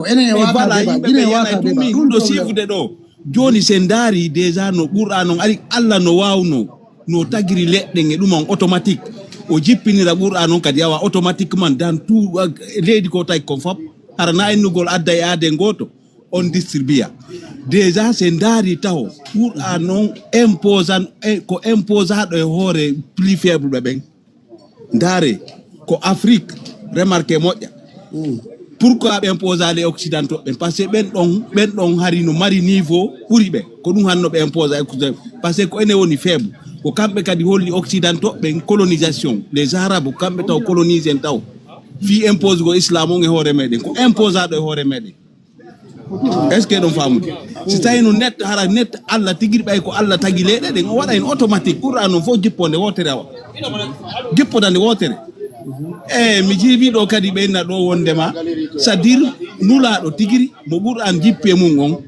voilà yimɓe ɓe yana tumi ɗum ɗo sifude ɗo joni sen daari déjà no ɓurɗa non ari Allah no wawno no tagiri leɗɗe e ɗum on automatique o jippinira ɓurɗa noon kadi yawa automatiquement dans tout leydi ko tawi kon fop hara na ennugol adda e aade goto on distribua déjà sen daari taw ɓurɗa noon ko imposaɗo e hoore plus faible ɓe ɓen ndaare ko Afrique remarqué moƴƴa pourquoi ɓe imposa les occidentaux ɓen par ce que ɓen ɗon hari no mari niveau ɓuri ɓe ko ɗum hanno ɓe imposa par ce que ko ene woni faible ko kamɓe kadi holli occidentaux ɓen colonisation les arabes kamɓe taw colonise en taw fi impose go islam on e hoore meɗen ko imposaɗo e hoore meɗen est ce que ɗon famude si tawi no neɗɗo hara neɗɗo Allah tigiri ɓay ko Allah tagi leyɗe ɗen o waɗa hen automatique ɓurɗa noon fof jippode wotere awa jippodande wotere mi jiibiɗo kadi ɓeyna ɗo wondema c'est à dire nulaɗo tigiri mo ɓurɗan jippe mum on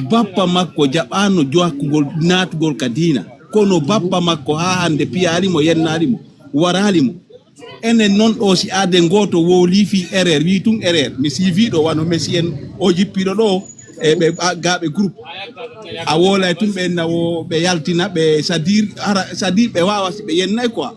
bappa makko jaɓano jokkugol natugol ka diina kono bappa makko ha hande piyalimo yennalimo waralimo enen noon ɗo si aade goto wowli fi erreur wi tun erreur mi siiviɗo wano messi en o jippiɗo ɗo e ɓe gaɓe groupe a woolay tun ɓe nawo ɓe yaltina ɓe c'est à dire ɓe wawa si ɓe yennay quoi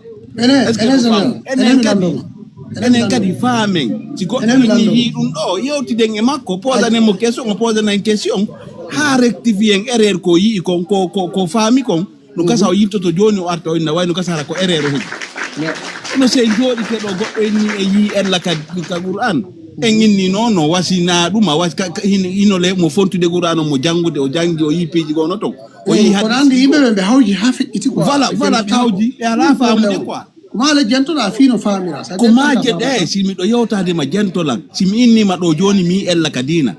enen kadi faamen si goɗɗo ni wi ɗum ɗo yewtiden e makko posanemo question o posana en question ha rectifie en erreur ko yii kon ko faami kon no gasa o yimtoto joni o arta o inna way no gasa hara ko erreur o heeƴi no sen jooɗike ɗo goɗɗo inni e yii ella ka Qur'an en inni noon no wasina ɗum a wasi hinole mo fontude Qur'an o mo janngude o janngi o yii piiji gono ton o yii andi yimɓe ɓe hawji ha feƴƴiti quoi voilà ɓe hawji ɓe ala faamude quoi maale jentoɗa fiino famira ko maaje ɗe si miɗo yewtadema jentolan si mi innima ɗo joni mi ella ka diina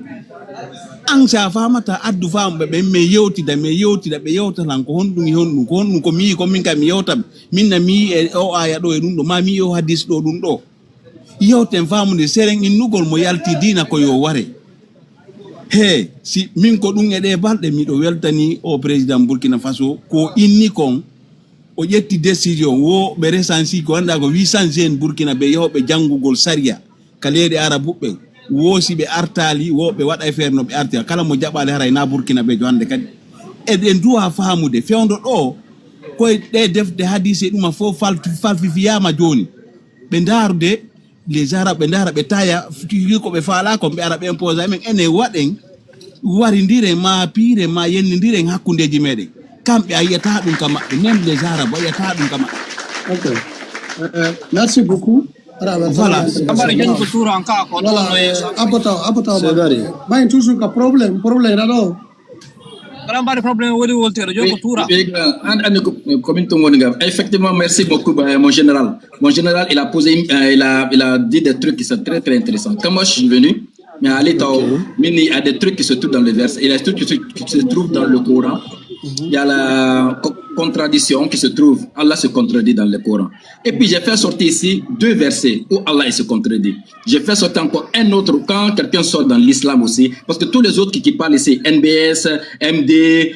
an sa famata addu faamuɓe ɓen mi yewtida ɓe yewtatan ko honɗum ko mi yi ko min kam mi yewtaɓe minna mi yi e o aya ɗo e ɗum ɗo ma mi yi o hadis ɗo ɗum ɗo yewten famude seren innugol mo yalti diina ko yo ware he si min ko ɗum e ɗe balɗe miɗo weltani o président Burkina Faso ko inni kon o ƴetti décision wo ɓe resansi ko wanda ko 800 jeunes Burkina ɓe yahoɓe janngugol saria ka leyɗe arabuɓe woosi ɓe artali wo ɓe waɗa feere no ɓe artira kala mo jaɓali haray na Burkina ɓe jonnde kadi eɗen duwa faamude fewndo ɗo koye ɗe defde hadise ɗuma fof falfifiyama joni ɓe ndarude les arabes ɓe ndara ɓe taya ko ɓe faala kon ɓe ara ɓe imposa men ene waɗen warindiren ma piire ma yennidiren hakkundeji meɗen kamɓe a yiyata ɗum ka maɓɓe même les arabes a yiyata ɗum ka maɓɓe merci beaucoup voilà abotaw ɓayin toujours ka probléme ɗaɗo effectivement, merci beaucoup, mon général. Mon général, il a posé, il a dit des trucs qui sont très très intéressants. Quand moi je suis venu, mais il y a des trucs qui se trouvent dans le verset, il y a des trucs qui se trouvent dans le Coran. Il y a la contradiction qui se trouve. Allah se contredit dans le Coran. Et puis j'ai fait sortir ici 2 versets où Allah se contredit. J'ai fait sortir encore un autre quand quelqu'un sort dans l'islam aussi. Parce que tous les autres qui parlent ici, NBS, MD,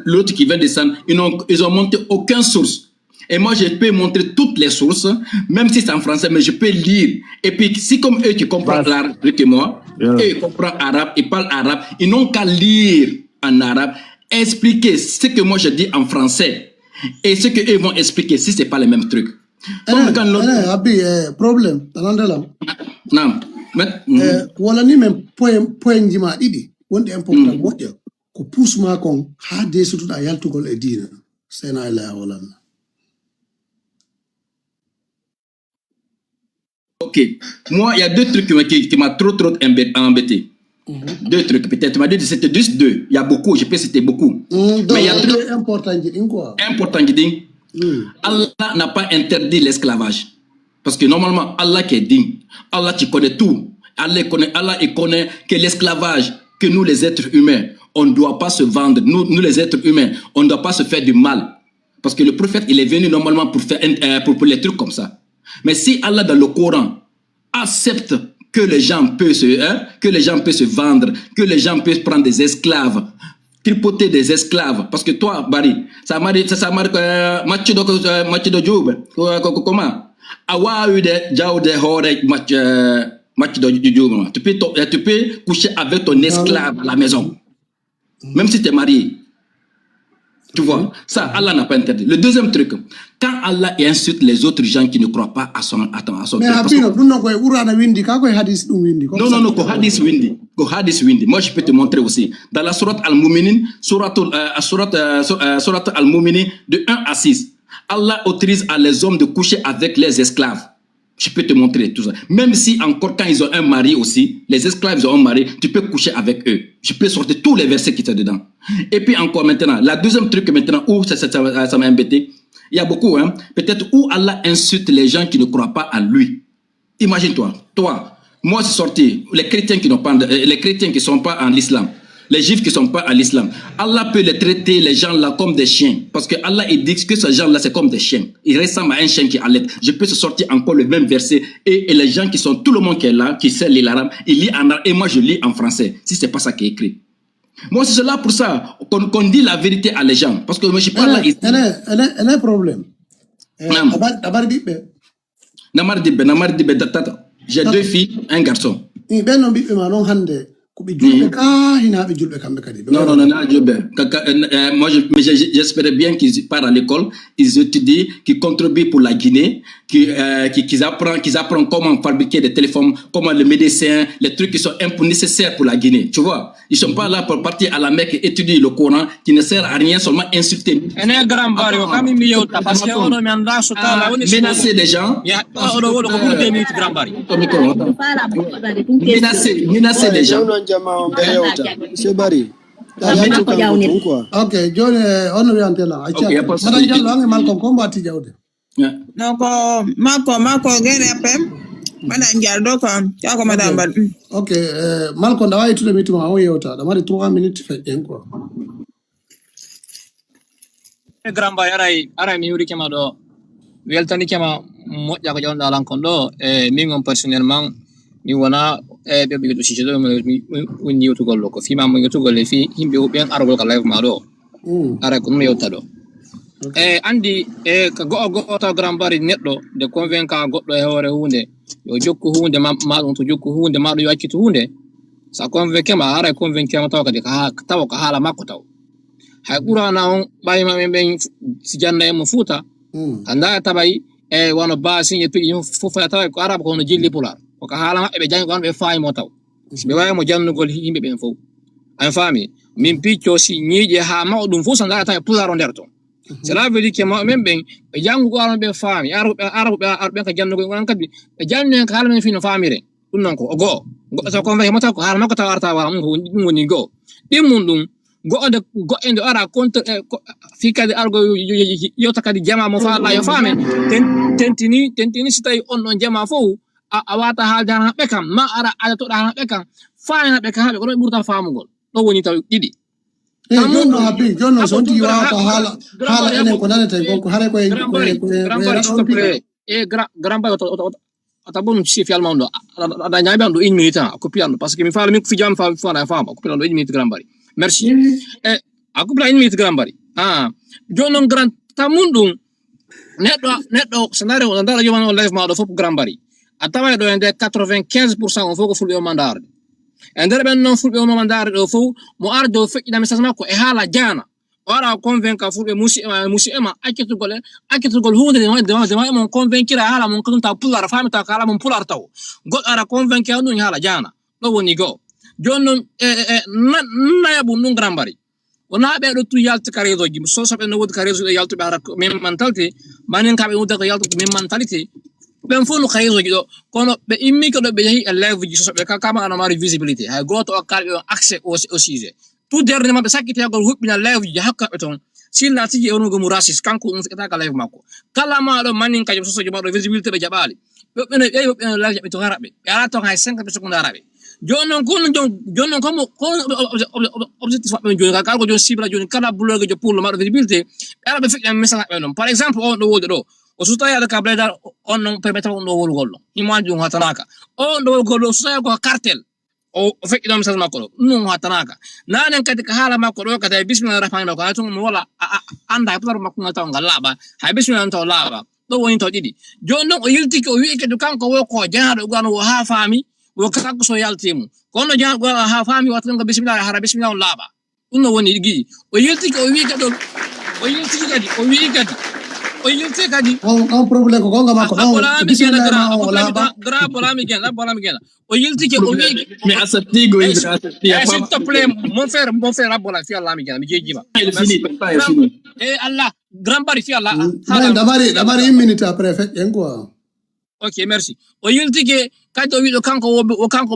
l'autre qui vient descendre, ils ont monté aucune source. Et moi, je peux montrer toutes les sources, même si c'est en français, mais je peux lire. Et puis, si comme eux qui comprennent l'arabe que moi, eux ils comprennent arabe, ils parlent arabe, ils n'ont qu'à lire en arabe, expliquer ce que moi je dis en français et ce que eux vont expliquer si c'est pas le même truc. Problème, non. Wala ni men point jima ɗiɗi wonde important moƴƴo ko pusma kon ha desutuɗa yaltugol e diina sena ila walan. Ok, moi il y a 2 trucs qui m'a trop embêté. 2 trucs, peut-être. Tu m'as dit c'était juste 2. Il y a beaucoup, je peux citer beaucoup. Mais il y a 2 importants. Allah n'a pas interdit l'esclavage. Parce que normalement, Allah qui est digne, Allah qui connaît tout. Allah il connaît que l'esclavage, que nous les êtres humains, on ne doit pas se vendre. Nous les êtres humains, on ne doit pas se faire du mal. Parce que le prophète, il est venu normalement pour faire pour les trucs comme ça. Mais si Allah dans le Coran accepte que les gens peuvent se vendre, que les gens peuvent prendre des esclaves, tripoter des esclaves. Parce que toi, Barry, ça m'a dit, comment? Awa eu de hore Tu peux coucher avec ton esclave à la maison, même si tu es marié. Tu vois, ça, Allah n'a pas interdit. Le deuxième truc, quand Allah insulte les autres gens qui ne croient pas à son mais non, go hadith windi. Moi, je peux te montrer aussi. Dans la sourate Al-Muminin, sourate Al-Muminin, de 1 à 6, Allah autorise à les hommes de coucher avec les esclaves. Je peux te montrer tout ça. Même si encore quand ils ont un mari aussi, les esclaves ont un mari, tu peux coucher avec eux. Je peux sortir tous les versets qui sont dedans. Et puis encore maintenant, la deuxième truc maintenant où ça m'a embêté, il y a beaucoup, hein, peut-être où Allah insulte les gens qui ne croient pas à lui. Imagine-toi, moi c'est sorti, les chrétiens qui ne sont pas en l'islam, les juifs qui ne sont pas à l'islam, Allah peut les traiter, les gens là, comme des chiens. Parce que Allah, il dit que ces gens là, c'est comme des chiens. Ils ressemblent à un chien qui allait. Je peux se sortir encore le même verset. Et les gens qui sont, tout le monde qui est là, qui sait lire l'arabe, il lit en arabe et moi je lis en français. Si c'est pas ça qui est écrit. Moi, c'est là pour ça qu'on dit la vérité à les gens. Parce que moi, je suis pas là. Elle a un problème. J'ai 2 filles, un garçon. Non, moi j'espérais bien qu'ils partent à l'école, ils étudient, qu'ils contribuent pour la Guinée, qu'ils apprennent comment fabriquer des téléphones, comment les médecins, les trucs qui sont nécessaires pour la Guinée. Tu vois, ils ne sont pas là pour partir à la Mecque et étudier le Coran qui ne sert à rien, seulement insulter. Menacer les gens. Menacer les gens. Ok, John, on va entendre. Malcolm, comment vas-tu jawde? Donc, Marco, GNPM, Madame Diallo, comme Madame. Ok, Malcolm, d'avoir tout le meeting à Oyota, d'avoir 3 minutes fait quoi. Grand Bayarai, Arami Uri Kamado, Veltani Kama, Mojajon Dalankondo, Mingom personnellement, Miwana, Baby to Shido, when you to go local, Fima, when you to go Lefi, him be open Arabo Live Mado, Arakumio. Andi go to Grand Barry Netlo, the convenka got the Hore Hunde, your Joku Hunde, Madon to Joku Hunde, Madu Yaki to Hunde, Sa convenkema, Ara convenkema talk the Tawaka Hala Makoto. Hakura now by my being Sijana Mufuta, and that tabai, one of Bas in your Fufa Arab on the Gilly Polar. Okahala, a giant one with 5 moto. Beware Mojan go him be painful. And family, Min Picho, need ye have more than Fus and that I pull on Derto. Salavili came out remembering a young girl be farm, Arab Jan one could be a young Carmen Fino family. Ununko, go. So convey Motako Harmakata Arta when you go. Dimundum. Go in the other content, Fika the Argo Yotaka di Jama Mofa la your family, Tentini stay on Jama Fo, Awata Haldan Beckham, Maara Adatoda Beckham, fine at the Kahal, Muta Farmgo. No one did it. John on you Hala Grandpa Atabon Chief Yalmondo, Adanyabando in Milita, Copiano, parce que mi fa le mic figiam fa la fama, Copiano in Milita Grambari. Merci. Akupla in Milita Grambari. John non Grand Tamundum Netto scenario andare io non live modo fu Grambari. Atava do ende 95% on fuoco sul mandare. Andare ben non fu mandare do fu mo ardo fe da message mako e hala jana. Ora convenka fu musi ema akitu gol hunde de mon convaincre hala mon kunta pular fami ta kala mon pular taw. God ara convaincre no hala jana. No woni go. Jonnon na yabu nun Grambari. Ona be do tu yalt karezo gi so sabe no wod karezo yalt be ara mem mentality manen ka be wod yalt mem mentality ben fo no karezo gi do kono be immi ko do be yi live gi so sabe ka kama ana mari visibility ha goto akal accès aussi tout dernièrement be sakiti agol hubbina live ji hakka beton silla tiji ono go murasis kanko on fekata ka live mako kala ma do manin ka so so do visibility be jabali be live be to harabe ya to hay 5 secondes arabe Jonon comme objectif jon ka ko jon cible jon kala blog jo pour le mar visibilité ala be fekk message non par exemple on do wodo o suta ya ka bleda on non permettre on do wol gollo image on hatanaka on do gollo suta ko cartel o fekk do message makko non hatanaka nanen kadi ka hala makko do ka tay bismillahir rahmanir rahim ko tun wala anda pular makko ngata ngalaba hay bismillah to laba do woni to didi jonon o yilti ko wi ke do kanko wo ko jaado gano wo ha fami kanko so yaltimo kono jaan ha fami watlan ko bismillah hara bismillah on laaba ɗum no woni gi o yelti ko o wi kadi o yelti kadi on problème ko gonga makko don bismillah o laaba grave bolami gen o yelti ke o wi mais accepté go s'il te plaît mon frère abola fi Allah mi gen mi jejima Allah grand bari fi Allah damari une minute après fait en quoi. Ok, merci. O yiltike kadi o wido kanko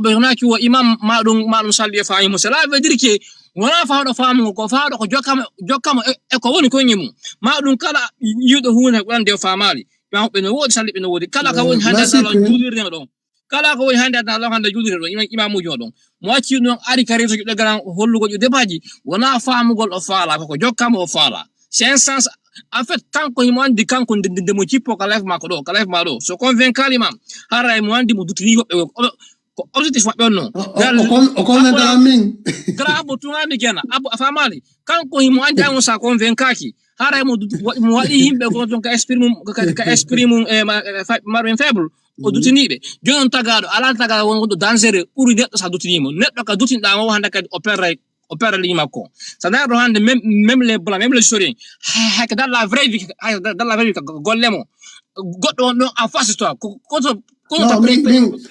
be honaki wo imam madum salli fa yimu cela veut dire que wona faado faamu ko faado ko jokkama e ko woni ko ngimu madum kala yido huune wande faamali ba be no wodi salli be no wodi kala ka woni hande Allah julirde don kala ko woni hande Allah hande julirde don imamu jo don mo acci non ari kare so de garan hollugo jo debaji wona faamugol o faala ko jokkama o faala c'est un sens. En fait, quand il m'a dit quand on de mo tipo kalef makodo kalef maro so convaincre l'imam haray mo andi mo dutri objectif wa non o convaincre la min grabo tunga mi gena abu afamali quand il m'a andi on sa convaincre ki haray mo wadi himbe ko ton ka exprime marwen faible o dutinibe jon tagado ala tagado won do dangereux pour neddo sa dutinimo neddo ka dutinda mo handa ka opère l'imam ko ça n'a rien de même les blancs même les historiens dans la vraie vie gollemo goddo non en face toi ko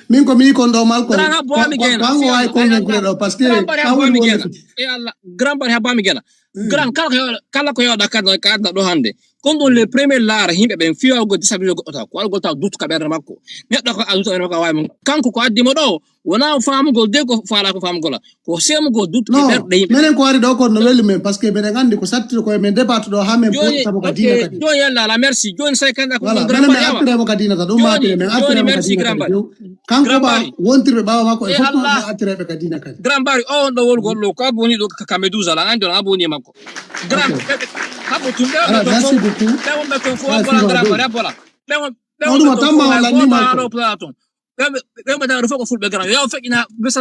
min ko mi ko ndo mal ko bango ay ko ngel parce que e Allah grand bar habami gena grand kala ko yoda kadda do hande kondo le premier lar himbe ben fiwa go disabilo go ta ko ta dut ka ber makko neddo ko aluto en ko way kanko ko addi mo do wona faamu go de ko faala ko faamu go la ko semu go dut ke ber de menen ko ari do ko no weli men parce que ben ngandi ko satti ko men débat do ha men ko sabo ka dina kadi do yalla la merci jon say kanda ko grand bar après mo ka dina ta do ma après men après mo ka dina kanko ba wontirbe bawa makko e fotto après be ka dina kadi grand bar o do wol gollo ko aboni do ka medusa la ngando aboni makko grand habo tumbe merci beaucoup on me confond pour grand bar voilà on ma tamma wala ni makko be da rufo ko fulbe grand yo fekina besa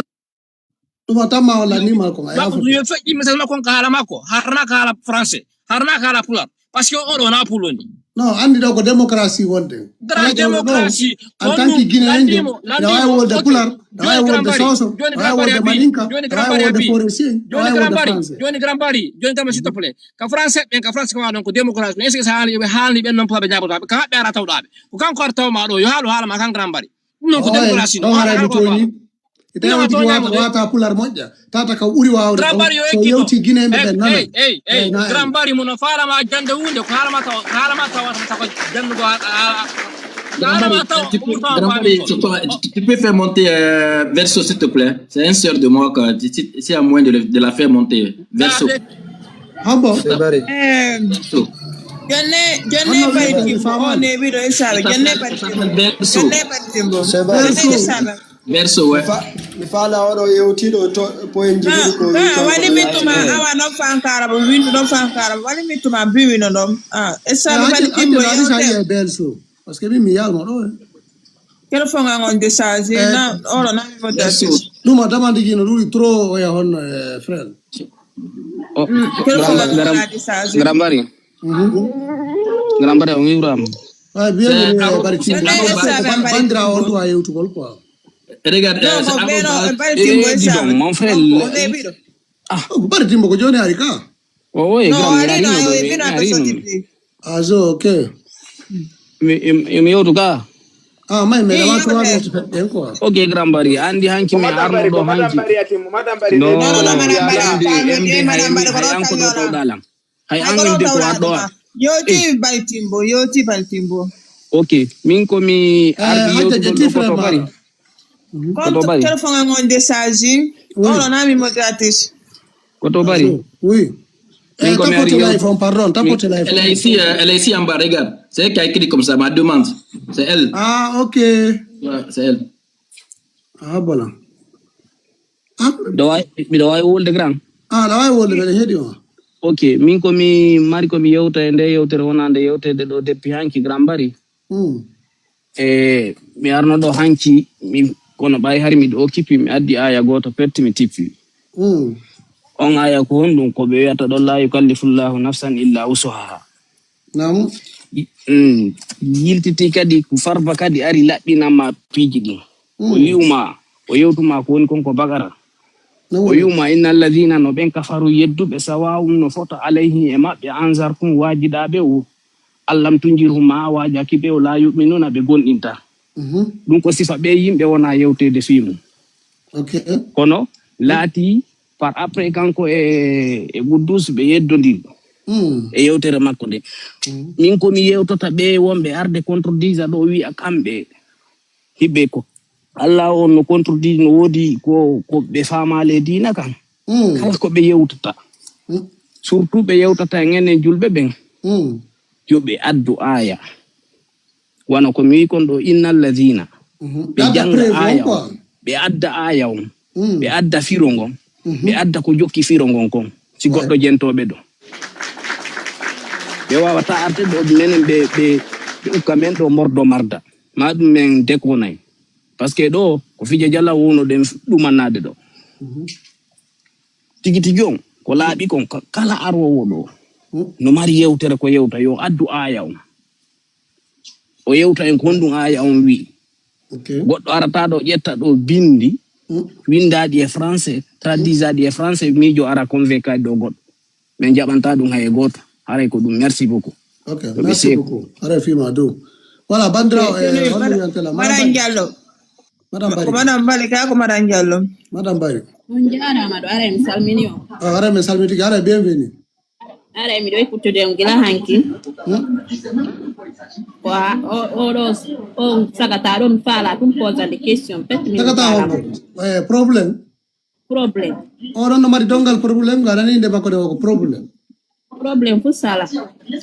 tuma tamma wala ni makko ay ko yo fekki mesal makko kala makko harna kala français harna kala pula parce que on na puloni non andi do ko démocratie wonde démocratie en tant que guinéen da way wolde pular da way wolde soso da way wolde maninka da way wolde forestier da way wolde français joni grand bari joni tam s'il te plaît ka français ben ka france ko donc démocratie mais est-ce que ça halni ben non pas be jabo ka be ara tawdabe ko kanko ar taw ma do yo hala ma kan grand bari non ko démocratie non ara ni toni ite wati wata pular moƴƴa tata ka ɓuri wawde so yewti guinéɓe ɓe nana grand bari muno falama jande hunde ko halama taw ko jandugo tu peux faire monter verso s'il te plaît c'est un sœur de moi c'est à moins de la faire monter verso hambo Janne bari timbo ne bido isala janne bari timbo verso ouais mi fala odo yewtido to point jibi ko wali mituma awa no fankara bo windu no fankara wali mituma biwi no dom isala bari timbo yewte belso parce que mi yalmo do kero fonga ngon décharger na oro na mi modasi duma damandi gino ruri trop ya hon frère kero fonga ngon décharger grambari on wiram ay bien bari timbo bandra on do yewtu gol quoi. Regarde, mon frère. Bari timbo ko joni ari ka. Oui, azo okay. Mi yodu ka. Mai me la to wa ko. Okay, grambari andi hanki me arno do hanki. No, hay angol de ko addo. Yoti baltimbo. Okay, min ko mi ardi yodu ko bari. Quand téléphone ngon décharger oro na mi moderatrice koto bari oui elle est ici en bas regarde c'est elle qui a écrit comme ça ma demande c'est elle ok ouais, c'est elle voilà do way wolde grand da way wolde be hedi o ok min ko mi mari ko mi yewta nde yewtere wonande yewtede do depuis hanki grand bari mi arno do hanki mi kono bay hari mi do kipi mi addi aya goto perti mi tippi on aya ko hondum ko be yata do la yukallifullahu nafsan illa wusaha nam yiltiti kadi ku farba kadi ari labbina ma piji din o liuma o yewtuma ko woni konko bagara o yuma innal ladina no ben kafaru yedduɓe sawawum no foto alayhi e maɓɓe anzartum wajiɗaɓe o allam tunjirhum ma wajakiɓe o la yuminuna ɓe gonɗinta ɗum ko sifa ɓe yimɓe wona yewtede fimum kono laati par après kanko e Guddus ɓe yeddodiri e yewtere makko nde min komi yewtota ɓe wonɓe arde contredisa ɗo wi'a kamɓe hiɓɓe ko Allah on no contredise no woodi ko ɓe famale dina kam kala ko ɓe yewtata surtout ɓe yewtata ngenen julɓe ɓen yo ɓe addu aya wana ko mi wi kon ɗo innal ladina ɓe janga aya on ɓe adda aya on ɓe adda firo ngon ɓe adda ko jokki firo ngon kon si goɗɗo jentoɓe ɗo ɓe wawata arde ɗo menen ɓe ukka men ɗo mordo marda ma ɗum men dekonayi par ce que ɗo ko fije jalla wono ɗen ɗumannade ɗo tigi tigi on ko laaɓi kon kala arowo ɗo no mari yewtere ko yewta yo addu aya on o yewta en ko honɗum aya on wi goɗɗo arata ɗo ƴetta ɗo bindi windaɗi e français tradisaɗi e français miijo ara convaincaɗi ɗo goɗɗo min jaɓanta ɗum hay goto haray ko ɗum merci beaucoup merci beaucoup haray fima dow voilà bandirawo e holluyantela Madame Diallo Madame Bari ka ko Madame Diallo Madame Bari on jarama ɗo ara mi salmini o ara mi salmitiki ara bienvenue ara miɗo écoutude on gila hanki ko oɗo o sagata ɗo mi faala ɗum posande question peut sagata honno probléme oɗon no mari dongal probléme ga nani inde makko de ko probléme fu sala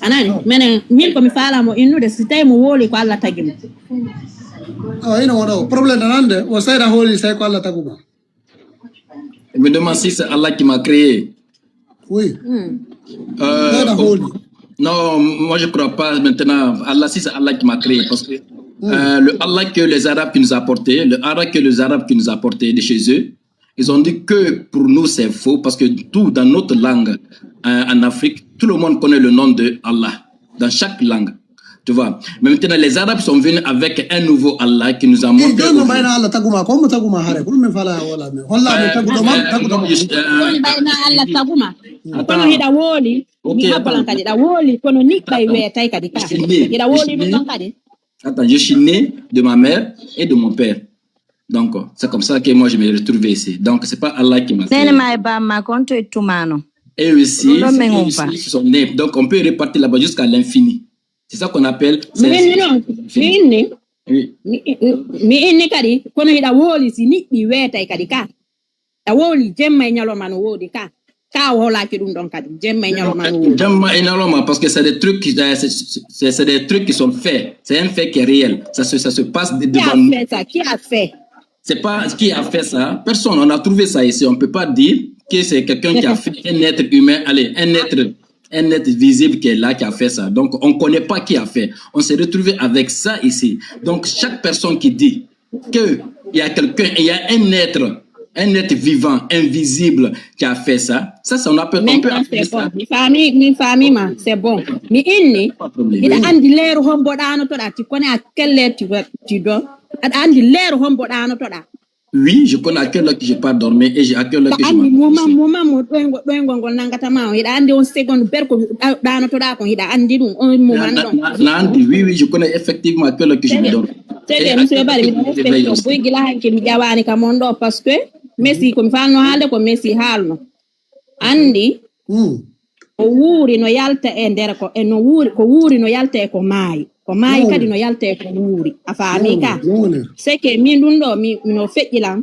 anani minen min komi faalamo innude si tawi mo wooli ko Allah tagi mo ino waɗo probléme nanande o sayra hooli say ko Allah taguma Je me demande si c'est Allah qui m'a créé. Oui. Non, moi je ne crois pas maintenant. Allah, si c'est Allah qui m'a créé, parce que le Allah que les Arabes qui nous a apporté, le Allah que les Arabes qui nous a apporté de chez eux, ils ont dit que pour nous c'est faux, parce que tout dans notre langue en Afrique, tout le monde connaît le nom de Allah, dans chaque langue. Tu vois. Mais maintenant, les Arabes sont venus avec un nouveau Allah qui nous a montré. Attends, je suis né de ma mère et de mon père. Donc, c'est comme ça que moi je me retrouve ici. Donc, c'est pas Allah qui m'a créé. Et aussi, ils sont nés. Donc, on peut repartir là-bas jusqu'à l'infini. C'est ça qu'on appelle. Parce que c'est des trucs qui sont faits. C'est un fait qui est réel. Ça se passe devant nous. Qui a fait? C'est pas qui a fait ça. Personne. On a trouvé ça ici. On peut pas dire que c'est quelqu'un qui a fait un être humain. Allez, un être visible qui est là, qui a fait ça. Donc, on ne connaît pas qui a fait. On s'est retrouvé avec ça ici. Donc, chaque personne qui dit qu'il y a quelqu'un, il y a un être vivant, invisible qui a fait ça, ça on appelle... Maintenant, c'est bon. Mi famille, c'est bon. Mi inni, il a andi l'air hombo d'ano toda. Tu connais à quelle heure tu dors? Andi l'air hombo d'ano toda. Oui, je connais à quelle heure que je pars dormir et à quelle heure que je oui, je connais effectivement à quelle heure que je me dors. Parce que Messi comme fa no haalde ko Messi haalno andi o wuuri no yalta e nder ko e no wuuri ko wuuri no yalta e ko maayi kadi no yalta e ko wuuri a faami ka c'est que min ɗum ɗo mi no feƴƴilan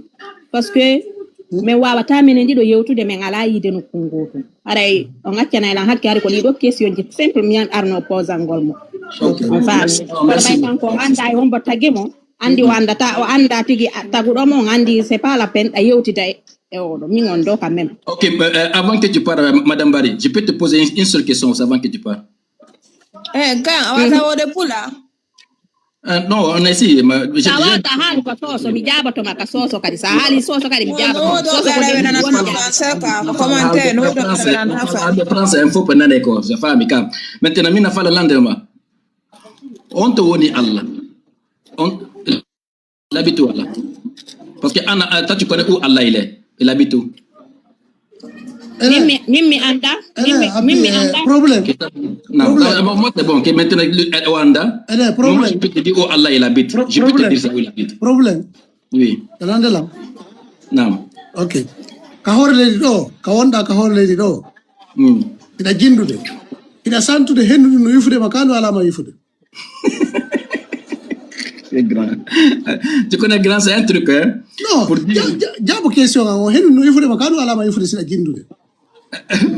parce que min wawata minen ɗiɗo yewtude min ala yiide no kungoto aray on accanaylan hakke hari ko ɗiɗo question ji simple mi arno posangol mo on faami kono ɓay kanko anda e hombo tagi mo andi o andata o anda tigi taguɗo mo andi c'est pas la peine a yewtita e oɗo min on ɗo quand même. Ok, avant que tu parles, Madame Bari, je peux te poser une seule question avant que tu parles. Quand on va de poula. Non, on est ici. Tawata hali kwa soso mijaba to maka soso kadi sa hali soso kadi mijaba soso ko de France info pendant ko je fami kam maintenant mina fala landema on to woni Allah on l'habitu Allah Parce que toi, tu connais où Allah il est. Il habite où? Mimi anda. Mimi anda. Problème. Non, moi c'est bon. Maintenant, Wanda, moi je peux te dire où Allah il habite. Je peux te dire ça où il habite. Problème. Oui. Non. Ok. Kahor lady do, kawonda kahor lady do. Ina jindude. Ina santude hendude no yufude makano alama yufude. C'est grand. Tu connais grand, c'est un truc, hein? Non. Jabo question, hendude no yufude makano alama yufude sina jindude.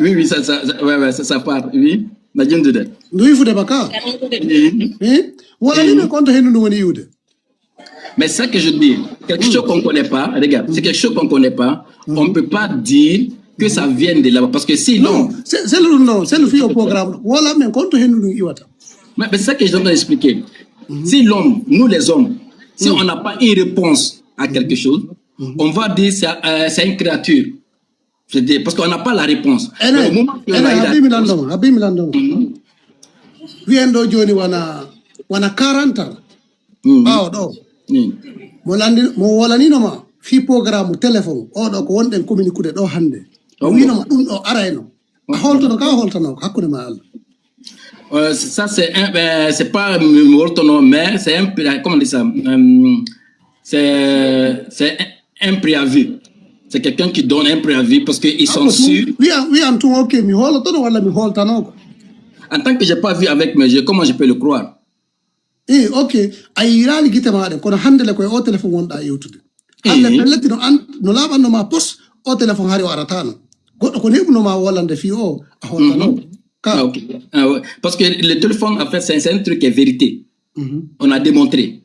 Oui, ça part. Oui. Na jindude. No yufude makano. Wala ni me konto hendude woni yude. Mais c'est ça que je dis, quelque chose qu'on ne connaît pas, regarde, c'est quelque chose qu'on ne connaît pas, on ne peut pas dire que ça vient de là-bas, parce que si l'homme... C'est le fait au programme, voilà, mais quand on mais c'est ça que je dois expliquer. Si l'homme, nous les hommes, si on n'a pas une réponse à quelque chose, on va dire que c'est une créature. C'est-à-dire, parce qu'on n'a pas la réponse. Au moment où on a eu la réponse... Viendo Johnny wana 40 ans. Ah, non. Mo walanino ma fi programme téléphone o do ko wonden communiquer do hande wino ma dum do arayno holtono ka holtono hakkude ma Allah ça c'est pas holtono mais c'est un comment on dit ça c'est un préavis. C'est quelqu'un qui donne un préavis parce que ils sont sûrs. Oui en tout OK mi holtono wala mi holtano. En tant que j'ai pas vu avec mes yeux, comment je peux le croire? Ok, ayirali gite maade kono hande le koy o téléphone wonda yewtude Allah pelleti no labanno ma post o téléphone hari waratano goddo ko nebuno ma wolande fi o a holtano ka OK. Parce que le téléphone en fait c'est un truc qui est vérité. On a démontré.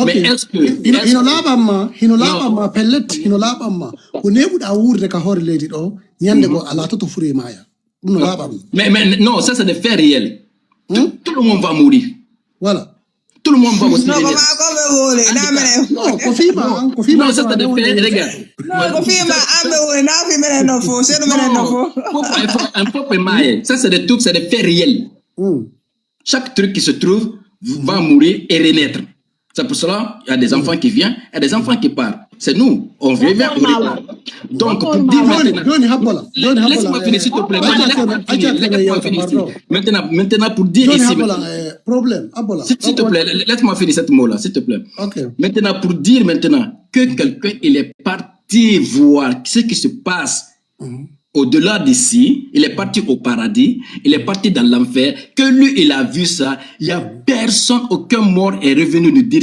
Mais est-ce que hino labamma pellet hino labamma ko nebuda wurde ka hore leydi do nyande go ala to furi maya no labam mais non, ça c'est des faits réels. Tout le monde va mourir. Voilà. Tout le monde va aussi. Non, non, ça des faits, regarde. Un peuple maille. Ça, c'est des trucs, c'est des faits réels. Chaque truc qui se trouve va mourir et renaître. C'est pour cela qu'il y a des enfants qui viennent et des enfants qui partent. C'est nous, on revient au départ. Donc, pour dire maintenant... Laisse-moi finir, s'il te plaît. Maintenant, pour dire ici... S'il te plaît, laisse-moi finir cette mot-là, s'il te plaît. Maintenant, pour dire maintenant que quelqu'un, il est parti voir ce qui se passe au-delà d'ici, il est parti au paradis, il est parti dans l'enfer, que lui, il a vu ça, il n'y a personne, aucun mort est revenu nous dire